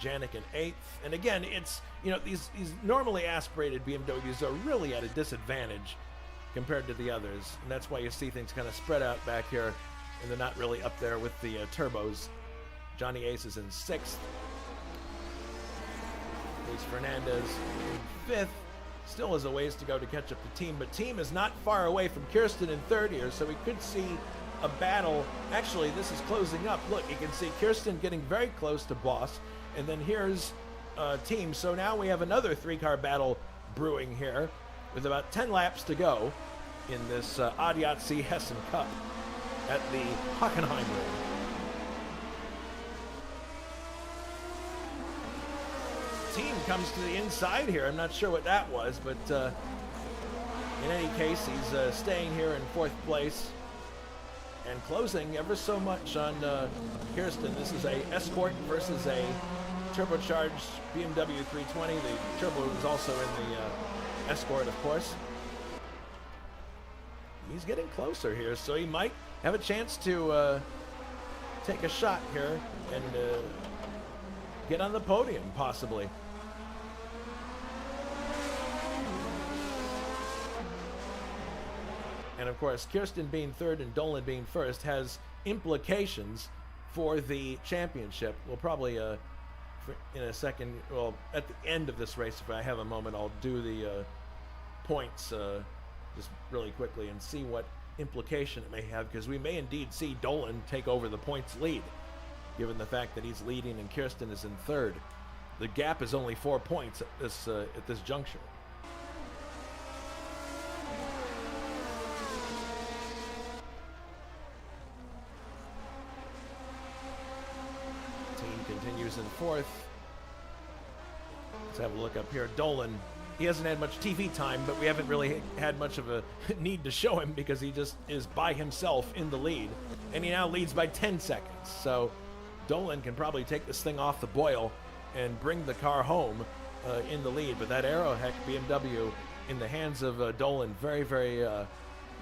Janik in 8th. And again, it's, you know, these normally aspirated BMWs are really at a disadvantage compared to the others. And that's why you see things kind of spread out back here, and they're not really up there with the turbos. Johnny Ace is in 6th. Luis Fernandez in 5th. Still has a ways to go to catch up to Team, but Team is not far away from Kirsten in 3rd here, so we could see a battle. Actually, this is closing up. Look, you can see Kirsten getting very close to Boss, and then here's Team. So now we have another 3-car battle brewing here with about 10 laps to go in this ADAC-Hessen-Cup at the Hockenheim Ring. Team comes to the inside here. I'm not sure what that was, but in any case, he's staying here in 4th place and closing ever so much on Kirsten. This is a Escort versus a turbocharged BMW 320. The turbo is also in the Escort, of course. He's getting closer here, so he might have a chance to take a shot here and get on the podium, possibly. And of course, Kirsten being 3rd and Dolan being 1st has implications for the championship. We'll probably, in a second, well, at the end of this race, if I have a moment, I'll do the points just really quickly and see what implication it may have, because we may indeed see Dolan take over the points lead, given the fact that he's leading and Kirsten is in 3rd. The gap is only 4 points at this juncture. Continues in 4th. Let's have a look up here. Dolan, he hasn't had much TV time, but we haven't really had much of a need to show him because he just is by himself in the lead. And he now leads by 10 seconds. So Dolan can probably take this thing off the boil and bring the car home in the lead. But that Aeroheck BMW in the hands of Dolan, very, very,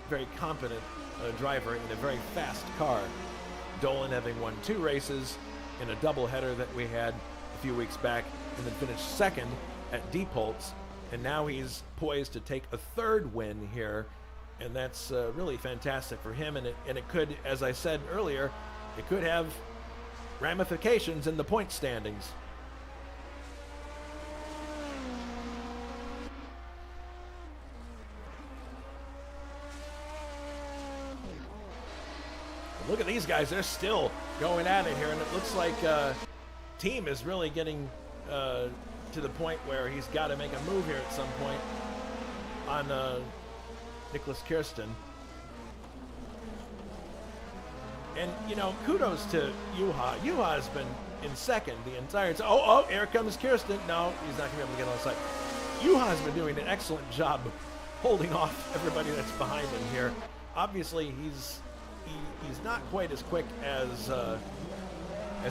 very competent driver in a very fast car. Dolan having won 2 races in a doubleheader that we had a few weeks back, and then finished 2nd at Diepholz, and now he's poised to take a 3rd win here, and that's really fantastic for him. And it could, as I said earlier, it could have ramifications in the point standings. Look at these guys, they're still going at it here, and it looks like Team is really getting to the point where he's got to make a move here at some point on Nicholas Kirsten. And, you know, kudos to Juha. Juha has been in 2nd the entire time. Oh, here comes Kirsten. No, he's not going to be able to get on the side. Juha has been doing an excellent job holding off everybody that's behind him here. Obviously, he's not quite as quick as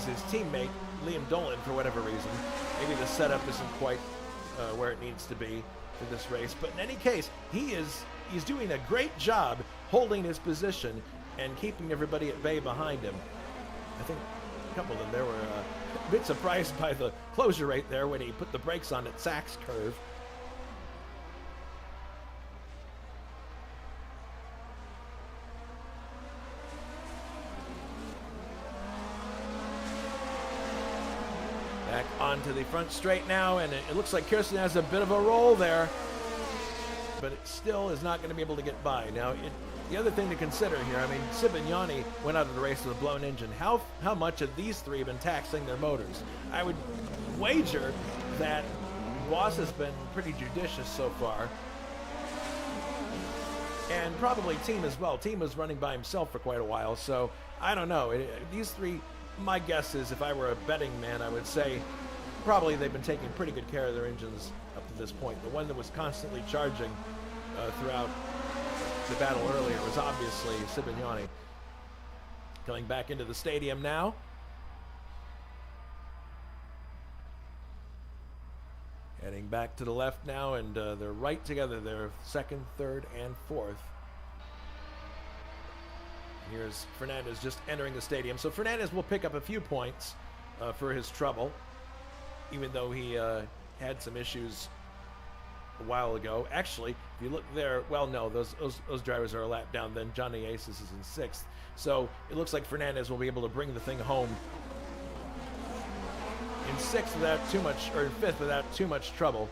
his teammate Liam Dolan for whatever reason. Maybe the setup isn't quite where it needs to be for this race. But in any case, he's doing a great job holding his position and keeping everybody at bay behind him. I think a couple of them there were a bit surprised by the closure rate there when he put the brakes on at Sachs curve. Back onto the front straight now, and it looks like Kirsten has a bit of a roll there, but it still is not going to be able to get by. Now, the other thing to consider here, I mean, Sibignani went out of the race with a blown engine. How much have these 3 been taxing their motors? I would wager that Voss has been pretty judicious so far, and probably Team as well. Team was running by himself for quite a while, so I don't know. These 3, my guess is, if I were a betting man, I would say probably they've been taking pretty good care of their engines up to this point. The one that was constantly charging throughout the battle earlier was obviously Sibignani. Coming back into the stadium now. Heading back to the left now, and they're right together. They're 2nd, 3rd, and 4th. Here's Fernandez just entering the stadium. So Fernandez will pick up a few points for his trouble, even though he had some issues a while ago. Actually, if you look there, well, no, those drivers are a lap down. Then Johnny Aces is in 6th. So it looks like Fernandez will be able to bring the thing home in 6th without too much, or in 5th without too much trouble.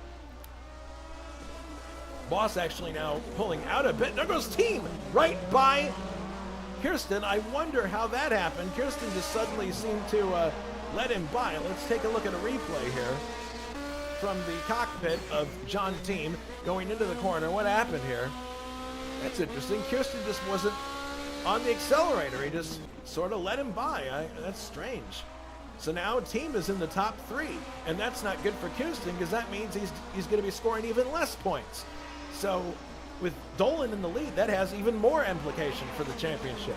Boss actually now pulling out a bit. There goes Team right by Kirsten. I wonder how that happened. Kirsten just suddenly seemed to let him by. Let's take a look at a replay here from the cockpit of John Team going into the corner. What happened here? That's interesting. Kirsten just wasn't on the accelerator. He just sort of let him by. That's strange. So now Team is in the top 3, and that's not good for Kirsten because that means he's going to be scoring even less points. So with Dolan in the lead, that has even more implication for the championship.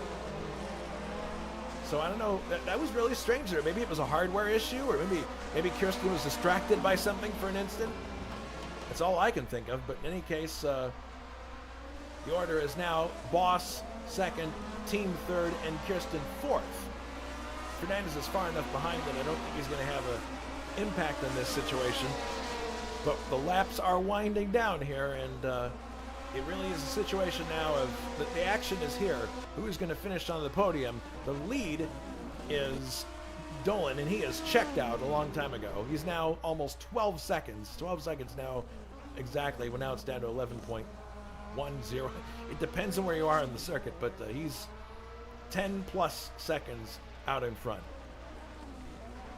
So I don't know, that was really strange there. Maybe it was a hardware issue, or maybe Kirsten was distracted by something for an instant. That's all I can think of, but in any case, the order is now Boss 2nd, Team 3rd, and Kirsten 4th. Fernandez is far enough behind that I don't think he's going to have an impact on this situation. But the laps are winding down here, and it really is a situation now of the action is here. Who is going to finish on the podium? The lead is Dolan, and he is checked out a long time ago. He's now almost 12 seconds. 12 seconds now exactly. Well, now it's down to 11.10. It depends on where you are on the circuit, but he's 10 plus seconds out in front.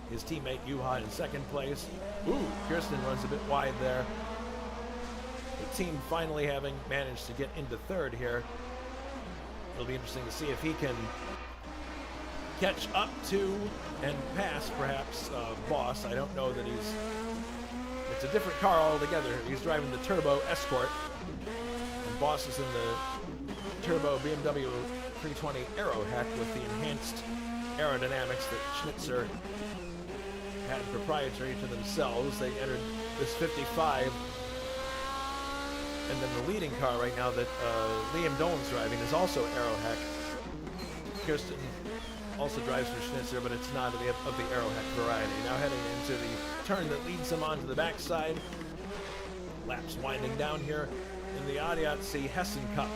His teammate Juha in 2nd place. Ooh, Kirsten runs a bit wide there. The Team finally having managed to get into 3rd here. It'll be interesting to see if he can catch up to and pass perhaps Boss. I don't know that it's a different car altogether. He's driving the Turbo Escort, and Boss is in the Turbo BMW 320 Aero Hack with the enhanced aerodynamics that Schnitzer had proprietary to themselves. They entered this 55, and then the leading car right now that Liam Dolan's driving is also Aero Hack. Kirsten also drives for Schnitzer, but it's not of the Aero Hack variety. Now heading into the turn that leads him onto the backside. Laps winding down here in the ADAC-Hessen-Cup.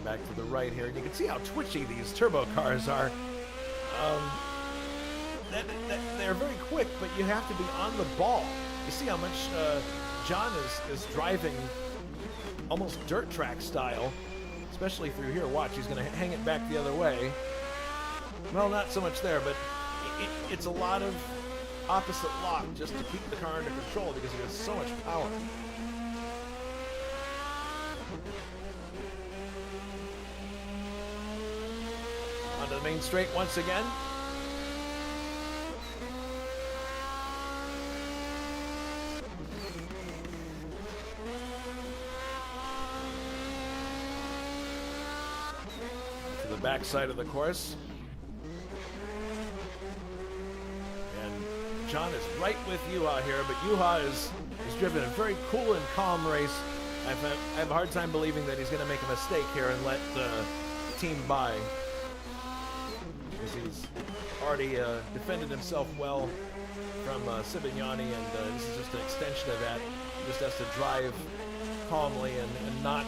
Back to the right here, and you can see how twitchy these turbo cars are. They're very quick, but you have to be on the ball. You see how much John is driving almost dirt track style, especially through here. Watch, he's going to hang it back the other way. Well, not so much there, but it's a lot of opposite lock just to keep the car under control because he has so much power. Onto the main straight once again. To the back side of the course. And John is right with Juha here, but Juha is driven a very cool and calm race. I have a hard time believing that he's going to make a mistake here and let the team by. He's already defended himself well from Sibignani, and this is just an extension of that. He just has to drive calmly and not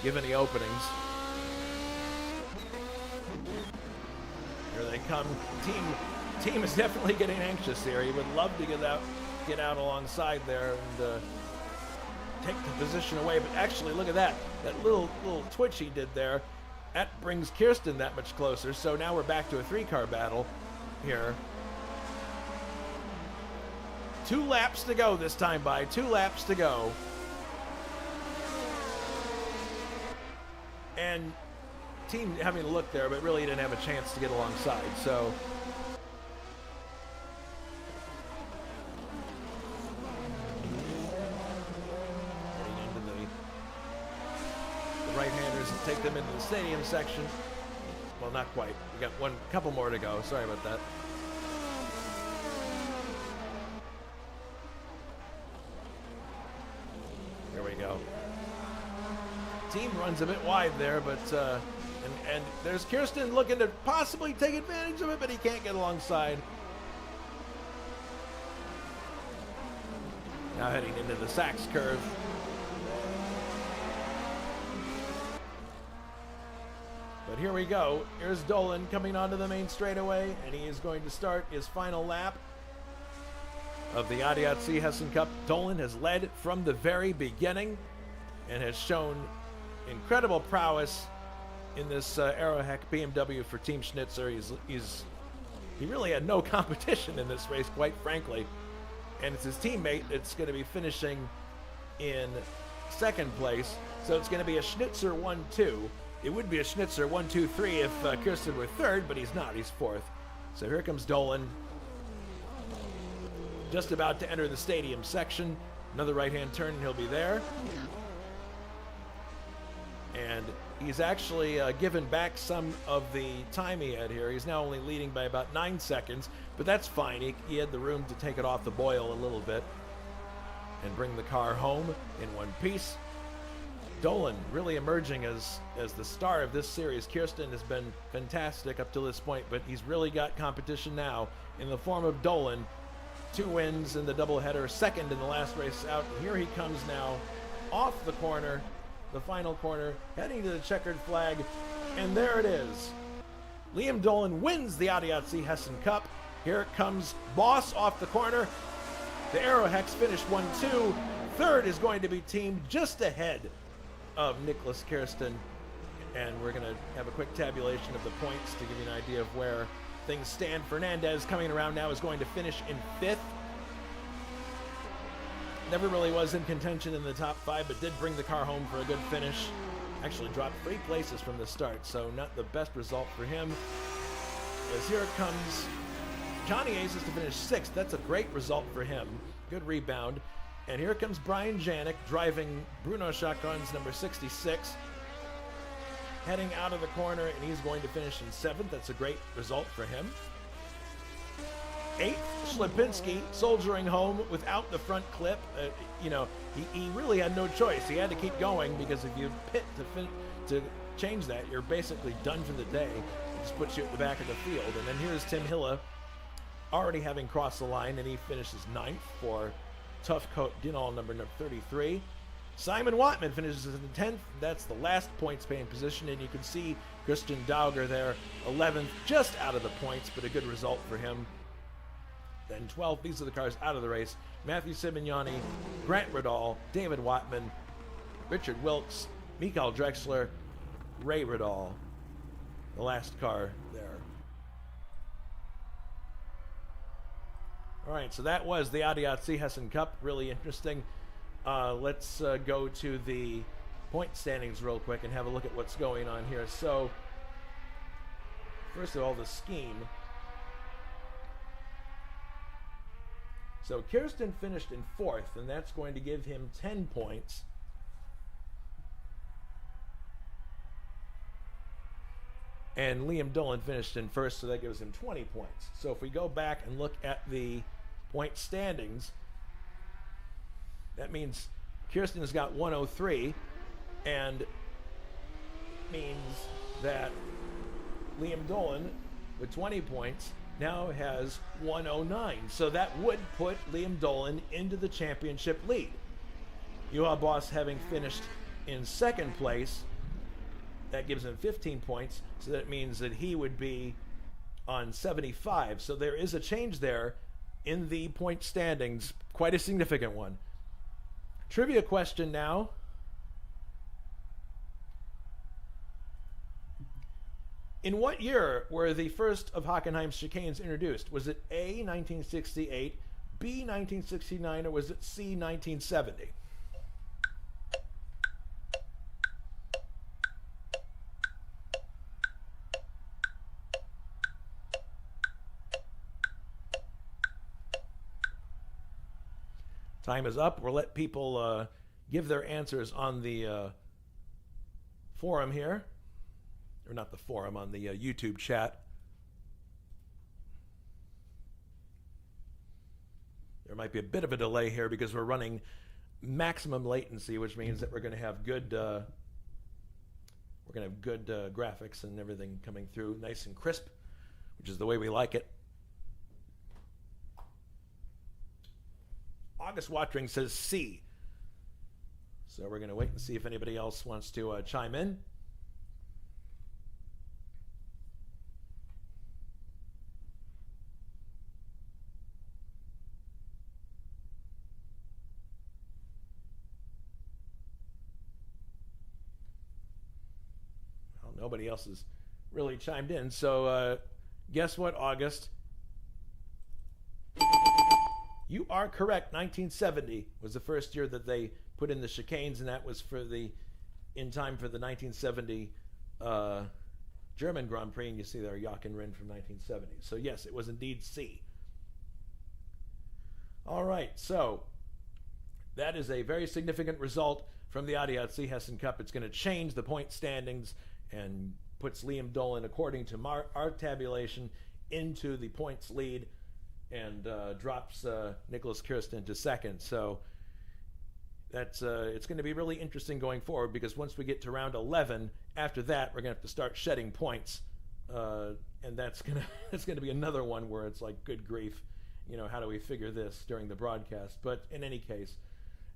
give any openings. Here they come. Team is definitely getting anxious here. He would love to get out alongside there and take the position away, but actually look at that little twitch he did there. That brings Kirsten that much closer. So now we're back to a 3-car battle here. 2 laps to go this time by. 2 laps to go. And team having a look there, but really didn't have a chance to get alongside. So right-handers and take them into the stadium section. Well, not quite. We got couple more to go. Sorry about that. Team runs a bit wide there, but and there's Kirsten looking to possibly take advantage of it, but he can't get alongside. Now heading into the Sachs curve. But here we go. Here's Dolan coming onto the main straightaway, and he is going to start his final lap of the ADAC-Hessen-Cup. Dolan has led from the very beginning and has shown incredible prowess in this Aeroheck BMW for Team Schnitzer. He really had no competition in this race, quite frankly. And it's his teammate that's going to be finishing in second place. So it's going to be a Schnitzer 1-2. It would be a Schnitzer 1-2-3 if Kirsten were third, but he's not. He's fourth. So here comes Dolan. Just about to enter the stadium section. Another right-hand turn, and he'll be there. And he's actually given back some of the time he had here. He's now only leading by about 9 seconds, but that's fine. He had the room to take it off the boil a little bit and bring the car home in one piece. Dolan really emerging as the star of this series. Kirsten has been fantastic up to this point, but he's really got competition now in the form of Dolan. 2 wins in the doubleheader, second in the last race out. And here he comes now off the corner, the final corner, heading to the checkered flag, and there it is. Liam Dolan wins the ADAC-Hessen-Cup. Here comes Boss off the corner. The Aerohex finished 1-2. Third is going to be teamed just ahead of Nicholas Kirsten, and we're going to have a quick tabulation of the points to give you an idea of where things stand. Fernandez coming around now is going to finish in 5th. Never really was in contention in the top 5, but did bring the car home for a good finish. Actually dropped 3 places from the start, so not the best result for him. As here comes Johnny Aces to finish 6th. That's a great result for him. Good rebound. And here comes Brian Janik driving Bruno Chacons number 66. Heading out of the corner, and he's going to finish in 7th. That's a great result for him. 8th, Schlipinski soldiering home without the front clip. He really had no choice. He had to keep going, because if you pit to change that, you're basically done for the day. It just puts you at the back of the field. And then here's Tim Hilla already having crossed the line, and he finishes 9th for Tough Coat Dinall number 33. Simon Watman finishes in 10th. That's the last points paying position, and you can see Christian Dauger there, 11th, just out of the points, but a good result for him. Then 12th, these are the cars out of the race. Matthew Simignani, Grant Riddall, David Watman, Richard Wilkes, Mikael Drexler, Ray Riddall, the last car there. All right, so that was the ADAC-Hessen-Cup. Really interesting. Let's go to the point standings real quick and have a look at what's going on here. So, first of all, the scheme. So Kirsten finished in 4th, and that's going to give him 10 points. And Liam Dolan finished in 1st, so that gives him 20 points. So if we go back and look at the point standings, that means Kirsten has got 103, and means that Liam Dolan, with 20 points, now has 109. So that would put Liam Dolan into the championship lead. Juha Boss having finished in 2nd place, that gives him 15 points, so that means that he would be on 75. So there is a change there in the point standings, quite a significant one. Trivia question now. In what year were the first of Hockenheim's chicanes introduced? Was it A, 1968, B, 1969, or was it C, 1970? Time is up. We'll let people give their answers on the forum here. Or not the forum, on the YouTube chat. There might be a bit of a delay here because we're running maximum latency, which means that we're going to have good we're going to have good graphics and everything coming through nice and crisp, which is the way we like it. August Watering says C. So we're going to wait and see if anybody else wants to chime in. Well, nobody else has really chimed in. So guess what, August? You are correct. 1970 was the first year that they put in the chicanes, and that was in time for the 1970 German Grand Prix. And you see there Jochen Rindt from 1970. So yes, it was indeed C. All right, so that is a very significant result from the ADAC-Hessen-Cup. It's going to change the point standings and puts Liam Dolan, according to our tabulation, into the points lead, and drops Nicholas Kirsten to second. So that's it's going to be really interesting going forward, because once we get to round 11, after that we're going to have to start shedding points, and that's gonna be another one where it's like, good grief, you know, how do we figure this during the broadcast? But in any case,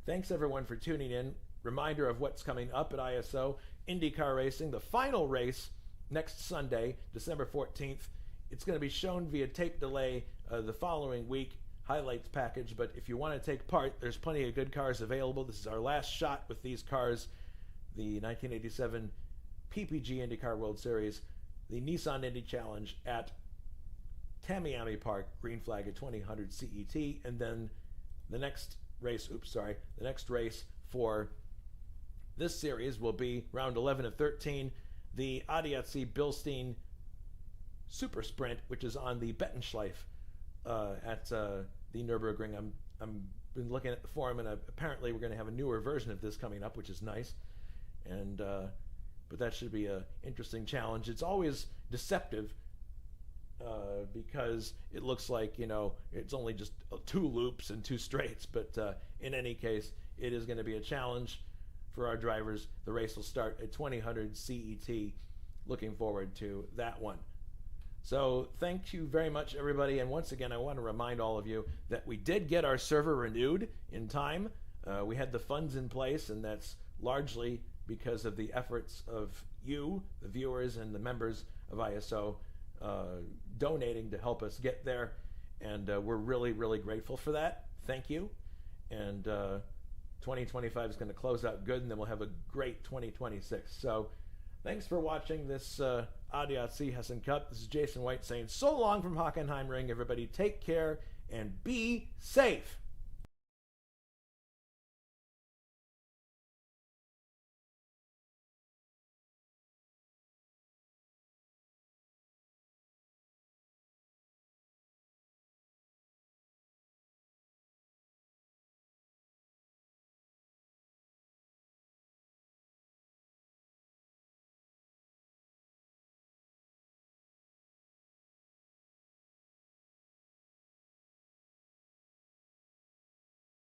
thanks everyone for tuning in. Reminder of what's coming up at ISO IndyCar Racing. The final race next Sunday, December 14th. It's going to be shown via tape delay the following week, highlights package. But if you want to take part, there's plenty of good cars available. This is our last shot with these cars. The 1987 PPG IndyCar World Series, the Nissan Indy Challenge at Tamiami Park, green flag at 2000 CET, and then the next race, the next race for this series will be round 11 of 13, the ADAC Bilstein Super Sprint, which is on the Bettenschleife at the Nürburgring. I'm been looking at the forum, and apparently we're going to have a newer version of this coming up, which is nice. And but that should be an interesting challenge. It's always deceptive because it looks like, you know, it's only just 2 loops and 2 straights. But in any case, it is going to be a challenge for our drivers. The race will start at 2000 CET. Looking forward to that one. So thank you very much, everybody. And once again, I want to remind all of you that we did get our server renewed in time. We had the funds in place, and that's largely because of the efforts of you, the viewers, and the members of ISO donating to help us get there. And we're really, really grateful for that. Thank you. And 2025 is going to close out good, and then we'll have a great 2026. So thanks for watching this ADAC-Hessen-Cup. This is Jason White saying so long from Hockenheimring. Everybody take care and be safe.